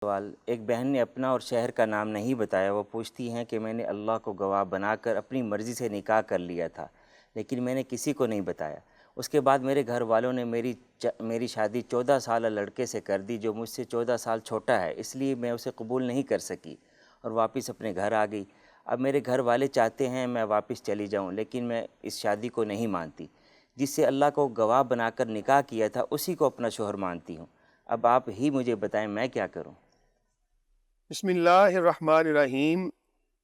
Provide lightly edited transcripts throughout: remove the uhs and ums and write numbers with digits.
سوال، ایک بہن نے اپنا اور شہر کا نام نہیں بتایا۔ وہ پوچھتی ہیں کہ میں نے اللہ کو گواہ بنا کر اپنی مرضی سے نکاح کر لیا تھا، لیکن میں نے کسی کو نہیں بتایا۔ اس کے بعد میرے گھر والوں نے میری شادی 14 سالہ لڑکے سے کر دی جو مجھ سے 14 سال چھوٹا ہے، اس لیے میں اسے قبول نہیں کر سکی اور واپس اپنے گھر آ گئی۔ اب میرے گھر والے چاہتے ہیں میں واپس چلی جاؤں، لیکن میں اس شادی کو نہیں مانتی۔ جس سے اللہ کو گواہ بنا کر نکاح کیا تھا اسی کو اپنا شوہر مانتی ہوں۔ اب آپ ہی مجھے بتائیں میں کیا کروں؟ بسم اللہ الرحمن الرحیم۔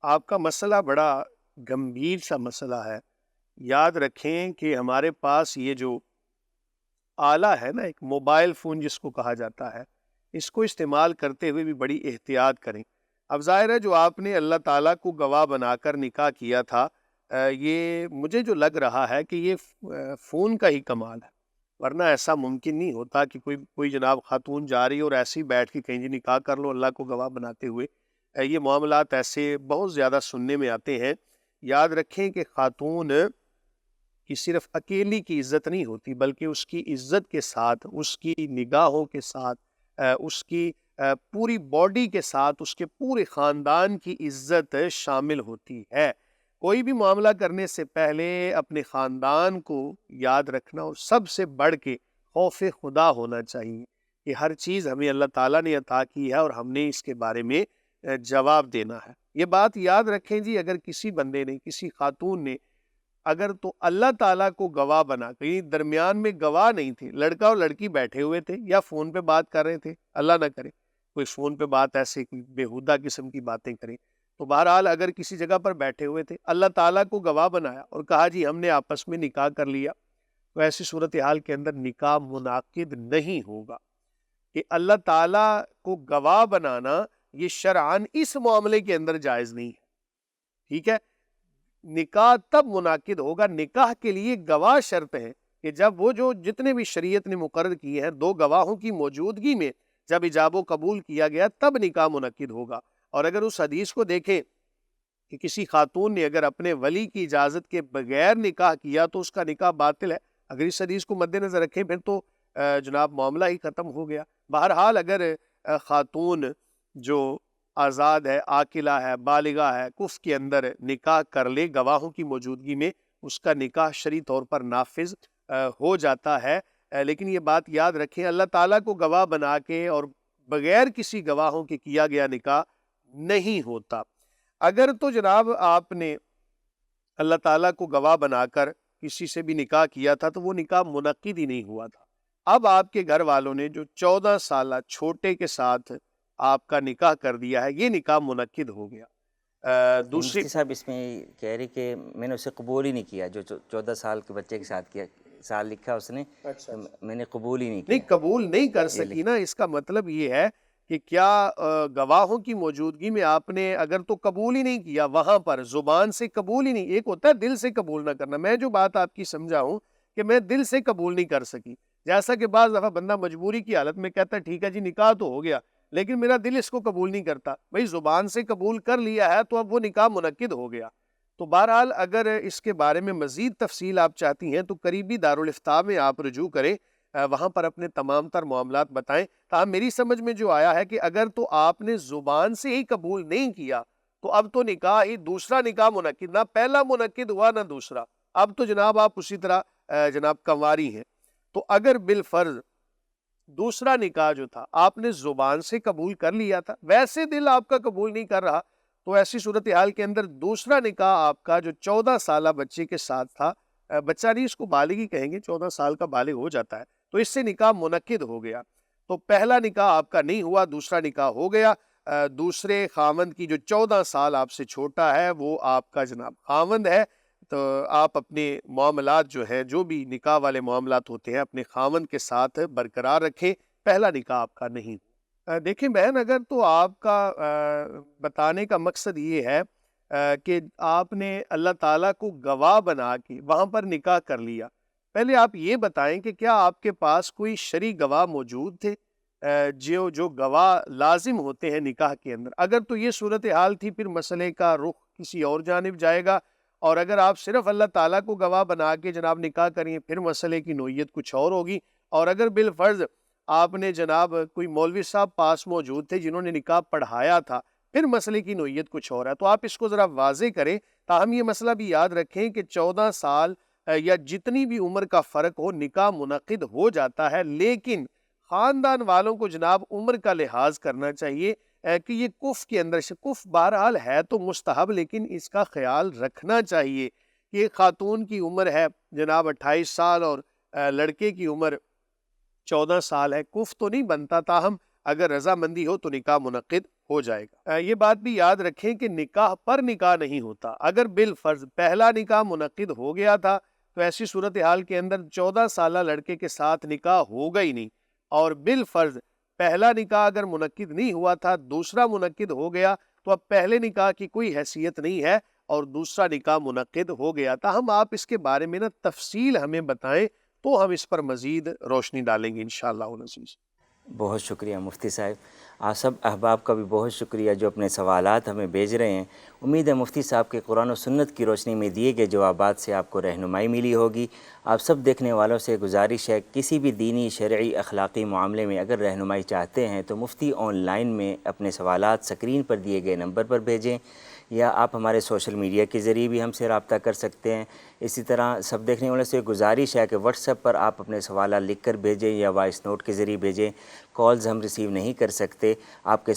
آپ کا مسئلہ بڑا گمبھیر سا مسئلہ ہے۔ یاد رکھیں کہ ہمارے پاس یہ جو آلہ ہے نا، ایک موبائل فون جس کو کہا جاتا ہے، اس کو استعمال کرتے ہوئے بھی بڑی احتیاط کریں۔ اب ظاہر ہے جو آپ نے اللہ تعالیٰ کو گواہ بنا کر نکاح کیا تھا، یہ مجھے جو لگ رہا ہے کہ یہ فون کا ہی کمال ہے، ورنہ ایسا ممکن نہیں ہوتا کہ کوئی جناب خاتون جا رہی اور ایسے ہی بیٹھ کے کہیں جی نکاح کر لو اللہ کو گواہ بناتے ہوئے۔ یہ معاملات ایسے بہت زیادہ سننے میں آتے ہیں۔ یاد رکھیں کہ خاتون کی صرف اکیلی کی عزت نہیں ہوتی، بلکہ اس کی عزت کے ساتھ، اس کی نگاہوں کے ساتھ، اس کی پوری باڈی کے ساتھ اس کے پورے خاندان کی عزت شامل ہوتی ہے۔ کوئی بھی معاملہ کرنے سے پہلے اپنے خاندان کو یاد رکھنا، اور سب سے بڑھ کے خوف خدا ہونا چاہیے کہ ہر چیز ہمیں اللہ تعالیٰ نے عطا کی ہے اور ہم نے اس کے بارے میں جواب دینا ہے۔ یہ بات یاد رکھیں جی، اگر کسی بندے نے، کسی خاتون نے اگر تو اللہ تعالیٰ کو گواہ بنا، کہیں درمیان میں گواہ نہیں تھے، لڑکا اور لڑکی بیٹھے ہوئے تھے یا فون پہ بات کر رہے تھے، اللہ نہ کرے کوئی فون پہ بات ایسے کوئی بےہودہ قسم کی باتیں کریں، تو بہرحال اگر کسی جگہ پر بیٹھے ہوئے تھے، اللہ تعالیٰ کو گواہ بنایا اور کہا جی ہم نے آپس میں نکاح کر لیا، تو ایسی صورتحال کے اندر نکاح منعقد نہیں ہوگا۔ کہ اللہ تعالیٰ کو گواہ بنانا یہ شرعاً اس معاملے کے اندر جائز نہیں ہے، ٹھیک ہے؟ نکاح تب منعقد ہوگا، نکاح کے لیے گواہ شرط ہے کہ جب وہ جو جتنے بھی شریعت نے مقرر کیے ہیں، دو گواہوں کی موجودگی میں جب ایجاب و قبول کیا گیا تب نکاح منعقد ہوگا۔ اور اگر اس حدیث کو دیکھیں کہ کسی خاتون نے اگر اپنے ولی کی اجازت کے بغیر نکاح کیا تو اس کا نکاح باطل ہے، اگر اس حدیث کو مد نظر رکھیں پھر تو جناب معاملہ ہی ختم ہو گیا۔ بہرحال اگر خاتون جو آزاد ہے، عاقلہ ہے، بالغہ ہے، کف کے اندر نکاح کر لے گواہوں کی موجودگی میں، اس کا نکاح شرعی طور پر نافذ ہو جاتا ہے۔ لیکن یہ بات یاد رکھیں، اللہ تعالیٰ کو گواہ بنا کے اور بغیر کسی گواہوں کے کیا گیا نکاح نہیں ہوتا۔ اگر تو جناب آپ نے اللہ تعالیٰ کو گواہ بنا کر کسی سے بھی نکاح کیا تھا تو وہ نکاح منعقد ہی نہیں ہوا تھا۔ اب آپ کے گھر والوں نے جو 14 سالہ چھوٹے کے ساتھ آپ کا نکاح کر دیا ہے، یہ نکاح منعقد ہو گیا۔ دوسری مفتی صاحب اس میں کہہ رہی کہ میں نے اسے قبول ہی نہیں کیا، جو 14 سال کے بچے کے ساتھ کیا، سال لکھا اس نے، اچھا میں نے قبول ہی نہیں نہیں کیا قبول نہیں کر یہ سکی نا، اس کا مطلب یہ ہے کہ کیا گواہوں کی موجودگی میں آپ نے اگر تو قبول ہی نہیں کیا، وہاں پر زبان سے قبول ہی نہیں، ایک ہوتا ہے دل سے قبول نہ کرنا، میں جو بات آپ کی سمجھا ہوں کہ میں دل سے قبول نہیں کر سکی، جیسا کہ بعض دفعہ بندہ مجبوری کی حالت میں کہتا ہے ٹھیک ہے جی نکاح تو ہو گیا لیکن میرا دل اس کو قبول نہیں کرتا، بھئی زبان سے قبول کر لیا ہے تو اب وہ نکاح منعقد ہو گیا۔ تو بہرحال اگر اس کے بارے میں مزید تفصیل آپ چاہتی ہیں تو قریبی دارالافتاء میں آپ رجوع کریں، وہاں پر اپنے تمام تر معاملات بتائیں۔ تاہم میری سمجھ میں جو آیا ہے کہ اگر تو آپ نے زبان سے ہی قبول نہیں کیا تو اب تو نکاح ہی دوسرا نکاح منعقد، نہ پہلا منعقد ہوا نہ دوسرا، اب تو جناب آپ اسی طرح جناب کنواری ہیں۔ تو اگر بالفرض دوسرا نکاح جو تھا آپ نے زبان سے قبول کر لیا تھا، ویسے دل آپ کا قبول نہیں کر رہا، تو ایسی صورتحال کے اندر دوسرا نکاح آپ کا جو 14 سالہ بچے کے ساتھ تھا، بچہ نہیں اس کو بالغ ہی کہیں گے، 14 سال کا بالغ ہو جاتا ہے، تو اس سے نکاح منعقد ہو گیا۔ تو پہلا نکاح آپ کا نہیں ہوا، دوسرا نکاح ہو گیا۔ دوسرے خاوند کی جو 14 سال آپ سے چھوٹا ہے وہ آپ کا جناب خاوند ہے، تو آپ اپنے معاملات جو ہیں، جو بھی نکاح والے معاملات ہوتے ہیں، اپنے خاوند کے ساتھ برقرار رکھیں، پہلا نکاح آپ کا نہیں۔ دیکھیں بہن، اگر تو آپ کا بتانے کا مقصد یہ ہے کہ آپ نے اللہ تعالیٰ کو گواہ بنا کے وہاں پر نکاح کر لیا، پہلے آپ یہ بتائیں کہ کیا آپ کے پاس کوئی شرعی گواہ موجود تھے جو گواہ لازم ہوتے ہیں نکاح کے اندر؟ اگر تو یہ صورتحال تھی پھر مسئلے کا رخ کسی اور جانب جائے گا، اور اگر آپ صرف اللہ تعالیٰ کو گواہ بنا کے جناب نکاح کریں پھر مسئلے کی نوعیت کچھ اور ہوگی۔ اور اگر بالفرض آپ نے جناب کوئی مولوی صاحب پاس موجود تھے جنہوں نے نکاح پڑھایا تھا، پھر مسئلے کی نوعیت کچھ اور ہے، تو آپ اس کو ذرا واضح کریں تاہم یہ مسئلہ بھی یاد رکھیں کہ 14 سال یا جتنی بھی عمر کا فرق ہو نکاح منعقد ہو جاتا ہے، لیکن خاندان والوں کو جناب عمر کا لحاظ کرنا چاہیے کہ یہ کف کے اندر سے کف بہرحال ہے تو مستحب، لیکن اس کا خیال رکھنا چاہیے کہ خاتون کی عمر ہے جناب 28 سال اور لڑکے کی عمر 14 سال ہے، کف تو نہیں بنتا، تاہم اگر رضامندی ہو تو نکاح منعقد ہو جائے گا۔ یہ بات بھی یاد رکھیں کہ نکاح پر نکاح نہیں ہوتا، اگر بالفرض پہلا نکاح منعقد ہو گیا تھا تو ایسی صورتحال کے اندر 14 سالہ لڑکے کے ساتھ نکاح ہوگا ہی نہیں، اور بالفرض پہلا نکاح اگر منعقد نہیں ہوا تھا دوسرا منعقد ہو گیا تو اب پہلے نکاح کی کوئی حیثیت نہیں ہے اور دوسرا نکاح منعقد ہو گیا تھا۔ ہم آپ اس کے بارے میں تفصیل ہمیں بتائیں تو ہم اس پر مزید روشنی ڈالیں گے انشاءاللہ العزیز۔ بہت شکریہ مفتی صاحب، آپ سب احباب کا بھی بہت شکریہ جو اپنے سوالات ہمیں بھیج رہے ہیں۔ امید ہے مفتی صاحب کے قرآن و سنت کی روشنی میں دیے گئے جوابات سے آپ کو رہنمائی ملی ہوگی۔ آپ سب دیکھنے والوں سے گزارش ہے کسی بھی دینی، شرعی، اخلاقی معاملے میں اگر رہنمائی چاہتے ہیں تو مفتی آن لائن میں اپنے سوالات سکرین پر دیے گئے نمبر پر بھیجیں، یا آپ ہمارے سوشل میڈیا کے ذریعے بھی ہم سے رابطہ کر سکتے ہیں۔ اسی طرح سب دیکھنے والوں سے گزارش ہے کہ واٹس ایپ پر آپ اپنے سوالات لکھ کر بھیجیں یا وائس نوٹ کے ذریعے بھیجیں۔ کالز ہم ریسیو نہیں کر سکتے، آپ کے